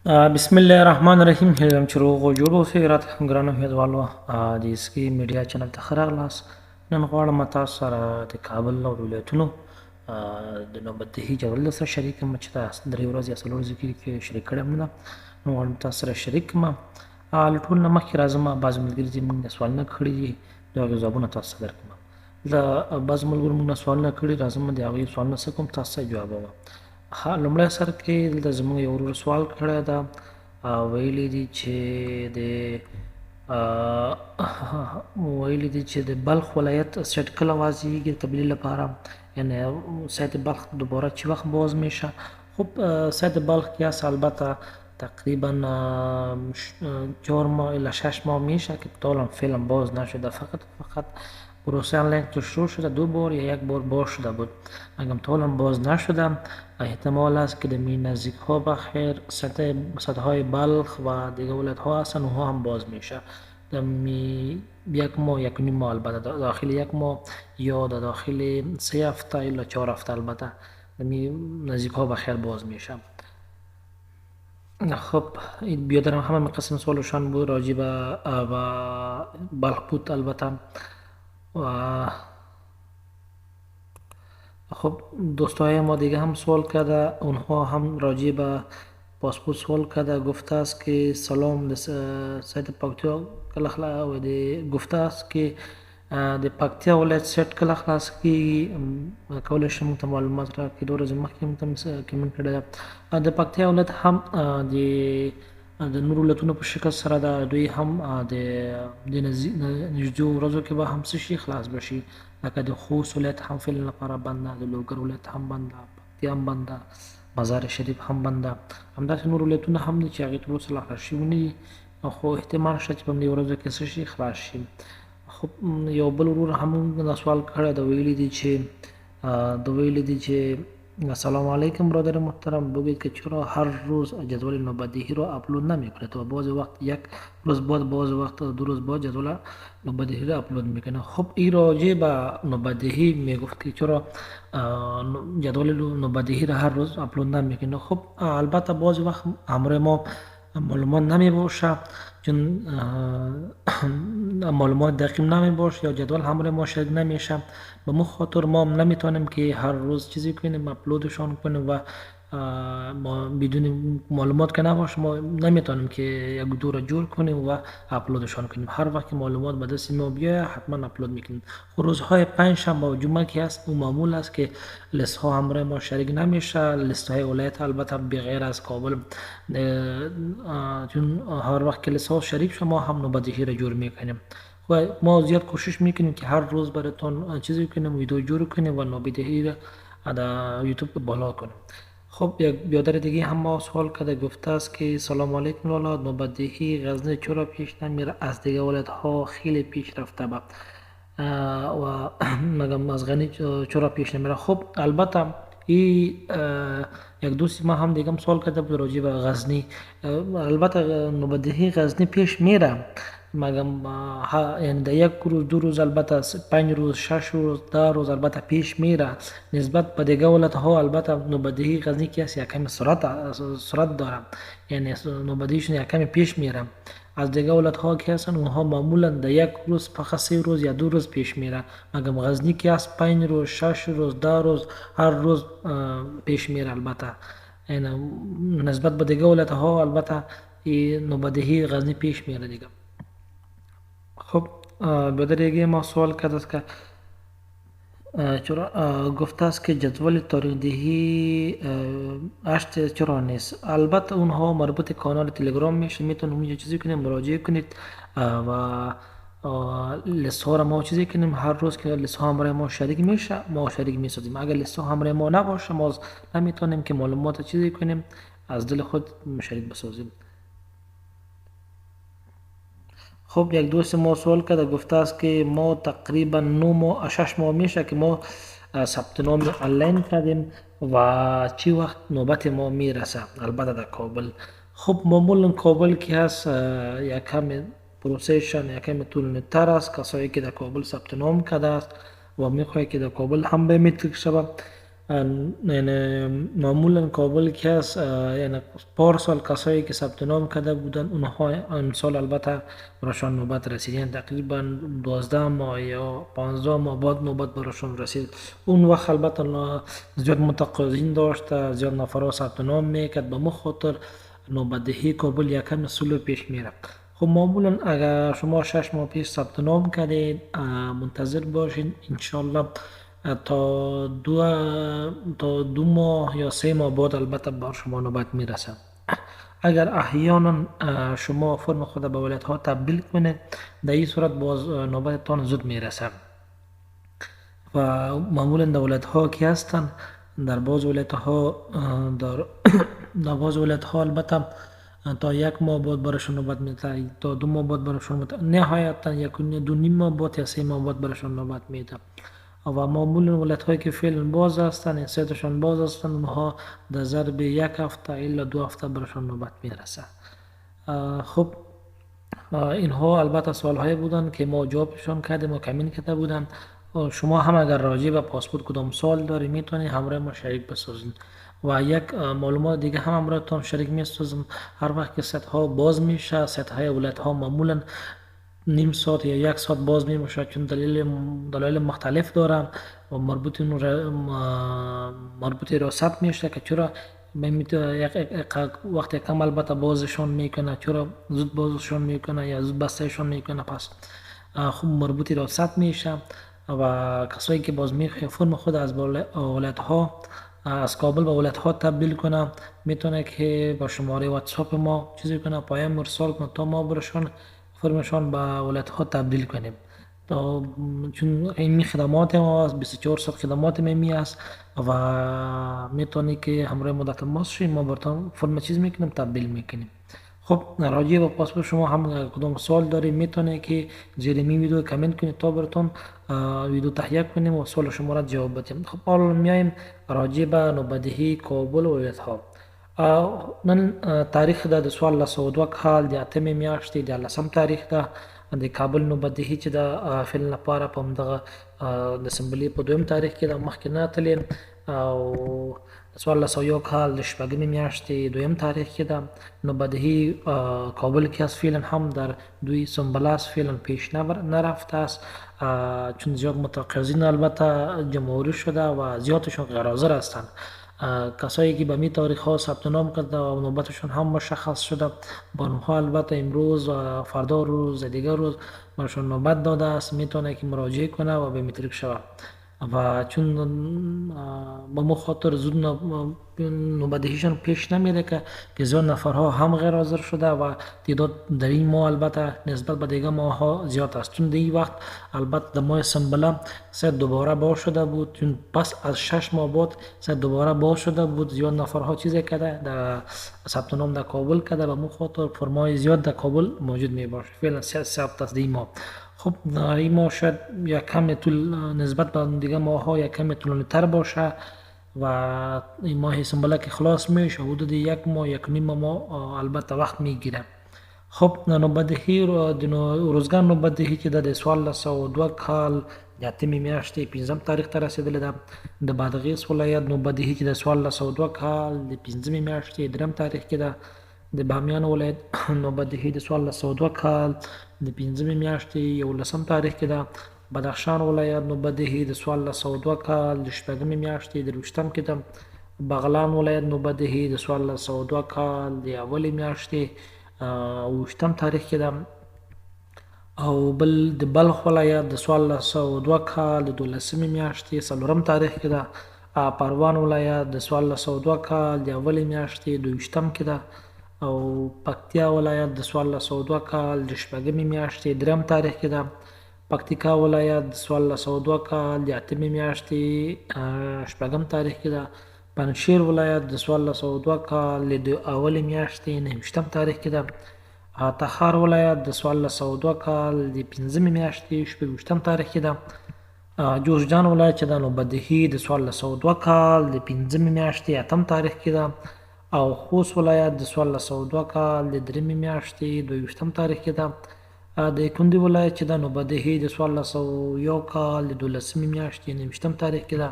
بسم الله الرحمن الرحیم. هیلم چې روغ او جوړ اوسئ. راته ګرانو هیوادوالو، د اسکی میډیا چینل ته ښه راغلاست. نن غواړم تاسو سره د کابل او د ولایتونو د نوبتدهي جدول درسره شریک کړم چې دا 3 ورځې یا 4 ورځې کې شریک کړی یم. نو غواړم تاسو سره شریک کړم. له ټول نه مخکې راځم، بعضې ملګري زموږ نه سوالونه کړي دي، د هغې ځوابونه تاسو ته درکړم. د بعضو ملګرو موږ نه سوالونه کړي، راځم د هغوی سوالونه څه کوم، تاسو ته جوابوم. لومړی سر کې دلته زموږ یو ورور سوال کړی ده، ویلي دي چې د بلخ ولایت سیټ کله واضحیږي تبدیل لپاره، یعنی سایت بلخ دوباره چی وقت باز میشه. خب سایت بلخ کیاس البته تقریبا 4 ماه الی 6 ماه میشه که طولا فعلا باز نشده، فقط پروسه آنلاین که شروع شده 2 بار یا 1 بار باز شده بود، اگر طولا باز نشده احتمال است که در نزدیک ها بخیر سطح های بلخ و دیگه ولایت ها هستن، اونها هم باز میشه. در 1 ماه 1.5 ماه البته، داخل 1 ماه یا در داخل 3 هفته الی 4 هفته البته در نزدیک ها بخیر باز میشه. خب بیادرم همه قسم سوالشان بود راجع به بلخ بود البته. و خب دوستای ما دیگه هم سوال کرده، اونها هم راجع به پاسپورت سوال کرده، گفته است که سلام سایت پکتیا کله خلاص و گفته است که د پکتیا ولایت سیټ کله خلاص کیږي، کولی شم ته معلومات راکړي. 2 ورځې مخکې هم کمنټ کړی ده. د پکتیا ولایت هم د نورو ولایتونو په شکل سره ده، دوی هم د نږدې ورځو کې به هم څه شي خلاص به شي، لکه د خوست ولایت هم فعلا لپاره بند ده، د لوګر ولایت هم بند ده، پکتیا هم بند ده، مزار شریف هم بند ده، همداسې نور ولایتونه هم دي چې هغې تر اوسه لا خلاص شوي نه دي، خو احتمال شته چې په همدې ورځو کې څه شي خلاص شي. خب یو بل ورور هم دا سوال کړی ده، ویلی دی چې سلام علیکم برادر محترم، بگوید که چرا هر روز جدول نوبتدهی را اپلود نمیکنید و بعض وقت 1 روز بعد، بعض وقت 2 روز بعد جدول نوبتدهی را اپلود میکنه. خب این راجع به نوبتدهی میگفت که چرا جدول نوبتدهی را هر روز اپلود نمیکنه. خب البته بعض وقت همراه ما معلومات نمی باشه، چون معلومات دقیق نمی باشه یا جدول همراه ما شاید نمیشه، به مو خاطر ما نمیتونیم که هر روز چیزی کنیم اپلودشان کنیم و ما بدون معلومات که نباشه ما نمیتونیم که یک دو را جور کنیم و اپلودشان کنیم. هر وقت معلومات به دست ما بیاید حتما اپلود میکنیم. روزهای 5 شنبه و جمعه که هست اون معمول است که لیست ها همراه ما شریک نمیشه، لیست های ولایت البته بغیر از کابل، چون هر وقت که لیست ها شریک شد ما هم نوبتدهی را جور میکنیم و ما زیاد کوشش میکنیم که هر روز براتون چیزی کنیم، ویدیو جور کنیم و نوبتدهی را در یوتیوب بالا کنیم. خب یک بیادر دیگه هم ما سوال کرده، گفته است که سلام علیکم لالا، نوبتدهی غزنی چرا پیش نمیره؟ از دیگه ولایت ها خیلی پیش رفته با و مگم از غنی چرا پیش نمیره؟ خب البته این یک دوستی ما هم دیگه سوال کرده بود راجع به غزنی. البته نوبتدهی غزنی پیش میره، مگم یعنی در 1 روز 2 روز البته 5 روز 6 روز 10 روز البته پیش میره. نسبت به دیگه ولایت ها البته نوبتدهی غزنی که است یک کمی سرعت داره، یعنی نوبتدهیشون یک کمی پیش میره. از دیگه ولایت ها که هستن اونها معمولا در 1 روز فقط 3 روز یا 2 روز پیش میره، مگم غزنی که است 5 روز 6 روز 10 روز هر روز پیش میره. البته یعنی نسبت به دیگه ولایت ها البته نوبتدهی غزنی پیش میره دیگه. خب بدریگه ما سوال کرده است که چرا گفته است که جدول تاریخ دهی 8 چرا نیست؟ البته اونها مربوط کانال تلگرام میشه، میتونید اونجا چیزی کنید، مراجعه کنید و لیست ها را ما چیزی کنیم. هر روز که لیست ها همراه ما شریک میشه ما شریک میسازیم، اگر لیست ها همراه ما نباشه ما نمیتونیم که معلومات چیزی کنیم از دل خود شریک بسازیم. خب یک دوست ما سوال کرده، گفته است که ما تقریبا 9 ماه 6 ماه میشه که ما ثبت نام آنلاین کردیم و چی وقت نوبت ما میرسه البته در کابل. خب معمولا کابل که هست یک کمی پروسیشن یک کمی طولانی تر است، کسایی که در کابل ثبت نام کرده است و میخواه که در کابل هم بمیتریک شود یعنی معمولا کابل که است، یعنی پارسال کسایی که ثبت نام کرده بودن اونها امسال البته براشان نوبت رسید، یعنی تقریبا 12 ماه یا 15 ماه بعد نوبت براشون رسید. اون وقت البته زیاد متقاضین داشت، زیاد نفرها ثبت نام میکرد، به خاطر نوبت دهی کابل یکم سلو پیش میرفت. خب معمولا اگر شما 6 ماه پیش ثبت نام کردید، منتظر باشین انشالله تا دو ماه یا 3 ماه بعد البته بر شما نوبت میرسه. اگر احیانا شما فرم خود به ولایت ها تبدیل کنید، در این صورت باز نوبتتان زود میرسه. و معمولا در ولایت ها که هستن، در بعض ولایت ها در بعض ولایت ها البته تا 1 ماه بعد براشون نوبت میده، تا 2 ماه بعد براشون میده، نهایتا 1.5 ماه بعد یا 3 ماه بعد براشون نوبت میده. و معمولا ولایت هایی که فعلا باز هستن، سایتشان باز هستن، اونها در ضرب 1 هفته الا 2 هفته براشون نوبت میرسه. خب اینها البته سوال هایی بودن که ما جوابشان کردیم و کمین کرده بودن. شما هم اگر راجع به پاسپورت کدام سوال داری میتونید همراه ما شریک بسازین. و یک معلومات دیگه هم همراهتان شریک میسازم. هر وقت که سایت ها باز میشه، سایت های ولایت ها معمولا نیم ساعت یا 1 ساعت باز میشه، چون دلایل مختلف دارم و مربوط راست میشه که چرا وقتی کم البته بازشون میکنه، چرا زود بازشون میکنه یا زود بستهشون میکنه. پس خوب مربوط راست میشه و کسایی که باز میخواه فرم خود از ولایت ها از کابل به ولایت ها تبدیل کنه، میتونه که با شماره واتساپ ما چیزی کنه، پیام ارسال کنه تا ما برشان فرمشان به ولایت ها تبدیل کنیم. چون این خدمات ما 24 ساعت خدمات می است و میتونی که همراه مدت ما شیم، ما براتون فرم چیز میکنیم، تبدیل میکنیم. خب راجع به پاسپورت شما هم کدام سوال داریم میتونه که زیر این ویدیو کامنت کنید تا براتون ویدیو تهیه کنیم و سوال شما را جواب بدیم. خب حالا میایم راجع به نوبدهی کابل و ولایت ها. نن تاریخ د 1402 کال د 8 میاشتې د 10 تاریخ ده د کابل نوبدهي چې د فعل لپاره په دغه د سمبلی په 2 تاریخ کې د مخکې نه تلې، او 1401 کال د 8 میاشتې 2 تاریخ کې ده نوبدهی کابل کې از فعلا هم در 2 سمبلاس فعلا پیش نرفته است، چون زیاد متقاضین البته جمهوری شده و زیادشون غیر حاضر هستند. کسایی که به می تاریخ ها ثبت نام کرده و نوبتشون هم مشخص شده، با اونها البته امروز و فردا روز دیگر روز برشون نوبت داده است، میتونه که مراجعه کنه و به میتریک شود. و چون به مخاطر زود نوبدهیشان پیش نمیره که زیاد نفرها هم غیر حاضر شده و تعداد در این ماه البته نسبت به دیگه ماه ها زیاد است، چون در این وقت البته در ماه سنبله سایت دوباره باز شده بود، چون پس از 6 ماه بعد سایت دوباره باز شده بود، زیاد نفرها چیزی کرده در ثبت نام در کابل کرده، به مخاطر فرمای زیاد در کابل موجود می باشه. فعلا ثبت است این ماه. خب این ماه شاید یک کم طول نسبت به دیگه ماه ها یک کم طولانی تر باشه و این ماه سنبله که خلاص میشه حدود 1 ماه 1.5 ماه البته وقت میگیره. خب نوبدهی روزگار نوبدهی که د 1402 کال د 8 میاشتې 15 تاریخ ته رسیدلی ده. د بادغیس ولایت نوبدهی چې د 1402 کال د 15 میاشتې 3 تاریخ کې ده. د بامیان ولایت نوبدهی د 1402 کال د 15 میاشتې 11 تاریخ کې ده. بدخشان ولایت نوبدهی د 1402 کال د 8 میاشتې 23 کې ده. بغلان ولایت نوبدهی د 1402 کال د 1 میاشتې 28 تاریخ کې ده. او بل د بلخ ولایت د 1402 کال د 12 میاشتې 4 تاریخ کې ده. پروان ولایت د 1402 کال د 1 میاشتې 22 کې ده. او پکتیا ولایت د 1402 کال د 8 میاشتې 3 تاریخ کې ده. پکتیکا ولایت د 1402 کال د 8 میاشتې 8 تاریخ کې ده. پنجشیر ولایت د 1402 کال د 1 میاشتې 9 تاریخ کې ده. تخار ولایت د 1402 کال د 15 میاشتې 26 تاریخ کې ده. جوزجان ولایت چې د نوبدهي د 1402 کال د 15 میاشتې 8 تاریخ کې ده. او خوست ولایت د 1402 کال د 3 میاشتې 22 تاریخ کې ده. د کندي ولایت چې د نوبدهي د 1401 کال د 12 میاشتې 19 تاریخ کې ده.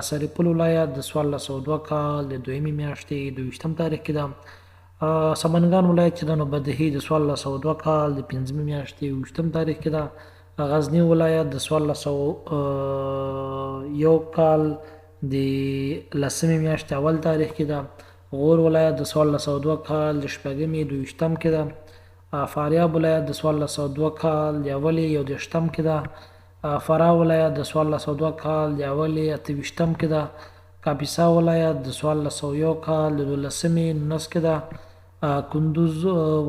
سرپل ولایت د 1402 کال د دویمې میاشتې 22 تاریخ کې ده. سمنګان ولایت چې د نو بدهي د 1402 کال د 5مې میاشتې 20 تاریخ کې ده. غزنی ولایت د 1401 کال د 10مې میاشتې اول تاریخ کې ده. غور ولایت د 1402 کال د 8مې 22 کې ده. فاریاب ولایت د 1402 کال د اولې 21 کې ده. فراه ولایت د 1402 کال د اولې 28 کې ده. کاپیسا ولایت د 1401 کال د 12مې 19 کې ده. کندوز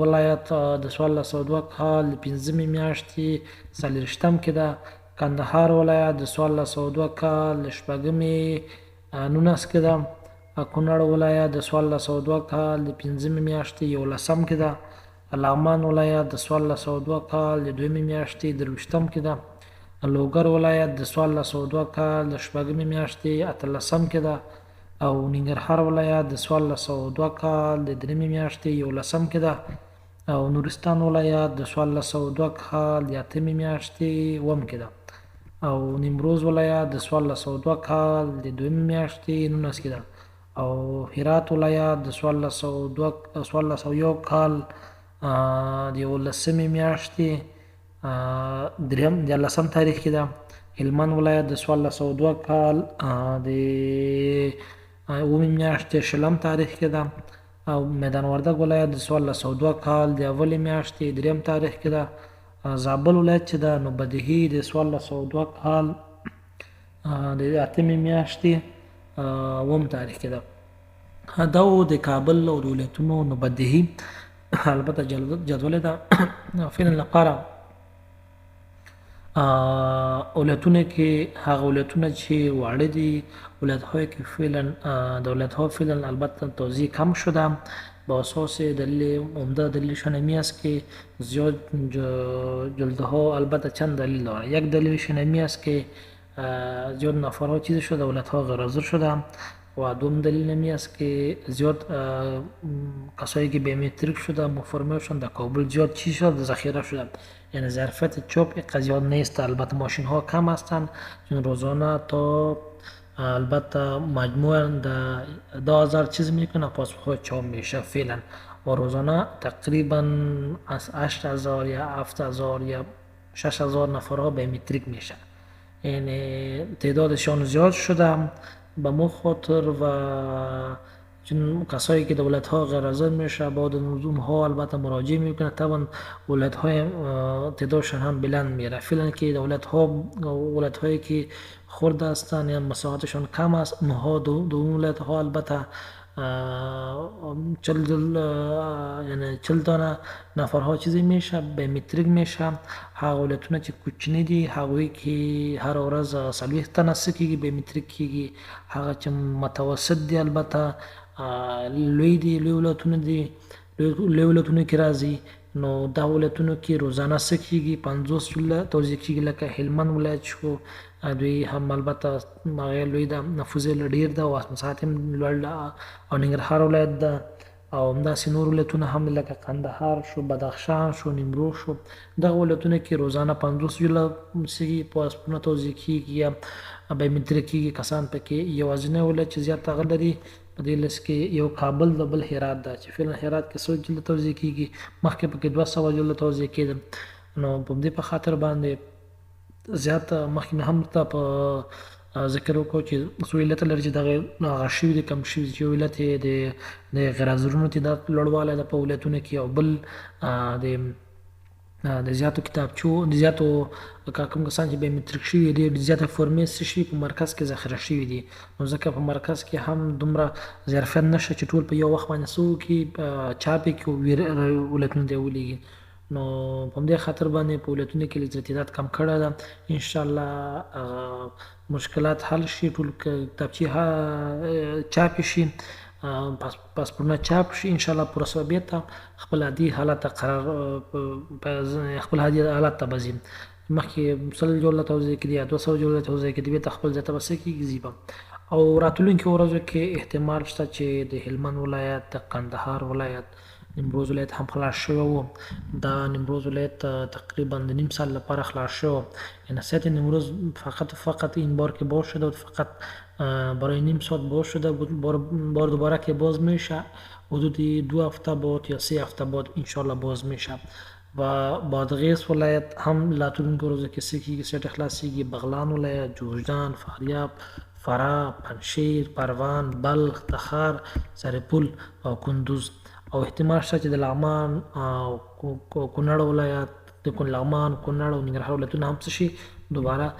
ولایت د 1402 کال د 5مې میاشتې 40 کې ده. کندهار ولایت د 1402 کال د 8مې 19 کې ده. کونړ ولایت د 1402 کال د 5مې میاشتې 11 کې ده. لغمان ولایت د 1402 کال د 2مې میاشتې 23 کې ده. لوګر ولایت د 1402 کال د 8مې میاشتې 18 کې ده. او ننګرهار ولایت د 1402 کال د 3مې میاشتې 11 کې ده. او نورستان ولایت د 1402 کال د 8مې میاشتې 1 کې ده. او نیمروز ولایت د 1402 کال د 2مې میاشتې 19 کې ده. او هرات ولایت د 1401 کال د 11مې میاشتې 13 تاریخ کې ده. هلمند ولایت د 1402 کال د 9مې میاشتې 20 تاریخ کې ده. او میدان وردګ ولایت د 1402 کال د اولې میاشتې 3 تاریخ کې ده. زابل ولایت چې ده نو بدهي د 1402 کال د 8مې میاشتې 1 تاریخ کې ده. دا د کابل او د ولایتونو نو بدهي البته جدول ده فعلا لپاره ولایتونه کې هغه ولایتونه چې واړه دي ولایت‌های که فعلا دولت‌ها فعلا البته توزیع کم شده با اساس دلیل عمده دلیلشان این است که زیاد جلدها البته چند دلیل داره. یک دلیلشان این است که زیاد نفرها چیز شده دولت‌ها غیرحاضر شده و دوم دلیل این است که زیاد کسایی که بیومتریک شده مفرمشون در کابل زیاد چی شده ذخیره شده. یعنی ظرفیت چاپ زیاد نیست. البته ماشین ها کم هستند چون روزانه تا البته مجموعاً 2000 چیز میکنه پاسپورت ها چاپ میشه فعلا و روزانه تقریبا از 8000 یا 7000 یا 6000 نفر ها بیومتریک میشه. یعنی تعدادشان زیاد شده به مو خاطر و چون کسایی که دولت ها غیرحاضر میشه بعد نزوم ها البته مراجعه میکنه طبعا ولایت های تعدادشان هم بلند میره. فعلا که دولت هایی که خرد هستن یا مساحتشان کم است اونها دو ولایت ها البته 40 دانه نفرها چیزی میشه بیومتریک میشه. هغه ولایتونه چې کوچنی دي هغوی کې هر ورځ 40 تنه کیږي بیومتریک کیږي. هغه چې متوسط دي البته لوی دي لوی ولایتونه کې راځي نو دا ولایتونو کې روزانه کیږي 50 توزیع کیږي. لکه هلمند ولایت شو دوی هم البته هغه لوی ده نفوذ یې ډیر ده او مساحت هم لوړ ده. او ننګرهار ولایت ده او همداسې نور ولایتونه هم لکه قندهار شو بدخشان شو نیمروز شو دغه ولایتونه کې روزانه 50 پاسپورتونه توزیع کیږي یا بیومتریک کیږي. کسان پکې یوازینی ولایت چې زیات هغه لري په دې لست کې یو کابل د بل هرات ده چې فعلا هرات کې 100 جلد توزیع کیږي مخکې پکې 200 جلد توزیع کېده. نو په دې په خاطر باندې زیات مخکې هم ته په ذکر وکړو چې څو علت لري چې دغه هغه شوي دي کم شوي چې علت یې د غیرحاضرونو تعداد لوړوالی ده په ولایتونو کې او بل د زیاتو کتابچو د زیاتو کوم کسان چې بیومتریک شوي دي د زیاته فورمې څه شي په مرکز کې ذخیره شوي دي نو ځکه په مرکز کې هم دومره ظرفیت نشته چې ټول په یو وخت باندې څه وکړي چاپ یې کړي ولایتونو ته یې ولیږي. نو په همدې خاطر باندې په ولایتونو کې لږ تعداد کم کړی ده. انشاءالله مشکلات حل شي ټول کتابچې چاپ شي پاسپورتونه چاپ شي انشاءالله پوره سوه بېرته خپل عادي حالت ته خپل عادي حالت ته به ځي. مخکې 100 جوړه توزیع کړي یا 200 جوړه توزیع کړي بېرته خپل ځای ته به څه کېږي ځي به. او راتلونکو ورځو کې احتمال شته چې د هلمند ولایت د قندهار ولایت نیمروز ولایت هم خلاص شوی و دا نیمروز ولایت تقریبا د نیم سال لپاره خلاص شو. نصیحت نیمروز فقط این بار که باز شده و فقط برای نیم ساعت باز شده، بار دوباره که باز میشه حدود 2 هفته بعد یا 3 هفته بعد انشالله باز میشه. و بادغیس ولایت هم لا راتلونکي ورځو کې څه کېږي، سیټ خلاصېږي. بغلان ولایت، جوزجان، فاریاب، فراه، پنجشیر، پروان، بلخ، تخار، سرپل او کندوز. او احتمال شته چې د لغمان او کونړ ولایت، د لغمان، کونړ او ننګرهار ولایتونه هم څه شي دوباره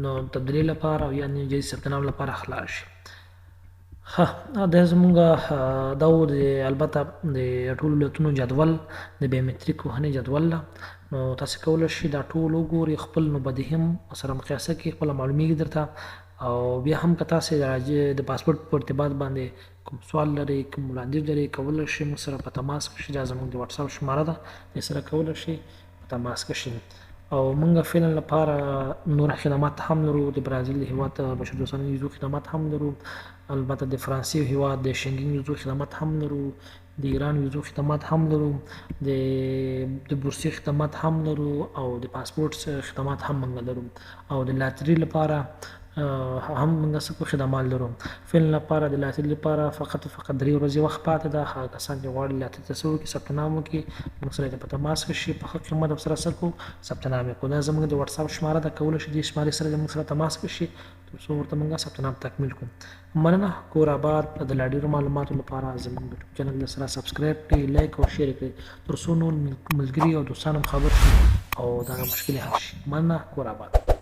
نو تبدیلي لپاره او یعنې جدي ثبت نام لپاره خلاص شي. دا زمونږ دا و البته د ټولو ولایتونو جدول د بایومتریک وهنې جدول ده. نو تاسې کولی شئ دا ټول وګورئ، خپل نوبدي هم سره مقایسه کړئ، خپله معلومیږي درته. او بیا هم که تاسې د پاسپورټ په ارتباط باندې کوم سوال لرئ، کوم وړاندیز لرئ، کولی شئ موږ سره په تماس کې شئ. دا زموږ د واتساپ شماره ده، دې سره کولی شئ په تماس کې شئ. او موږ فعلا لپاره نور خدمات هم لرو، د برازیل د هېواد بشردوستانه ویزو خدمات هم لرو، البته د فرانسې هېواد د شنګن ویزو خدمات هم لرو، د ایران ویزو خدمات هم لرو، د بورسي خدمات هم لرو، او د پاسپورټ خدمات هم موږ لرو، او د لاتري لپاره هم موږ څه خدمات لرو. فعلا لپاره د لاتري لپاره فقط 3 ورځې وخت پاتې ده. هغه کسان چې غواړي لاتري ته څه وکړي، ثبت نام وکړي، موږ سره په تماس کې شي، په ښه قیمت ورسره څه کړو، ثبت نام یې کړو. دا زموږ د واتساپ شماره ده، کولی شئ دې شمارې سره زموږ سره تماس کې شي تر څو ورته موږ ثبت نام تکمیل کړو. مننه. کور آباد. د لا ډېرو معلوماتو لپاره زموږ د یوټیوب چینل سره سبسکرایب کړئ، لایک او شیر کړئ تر څو نور ملګري او دوستان هم خبر شي او دغه مشکل حل شي. مننه. کور آباد.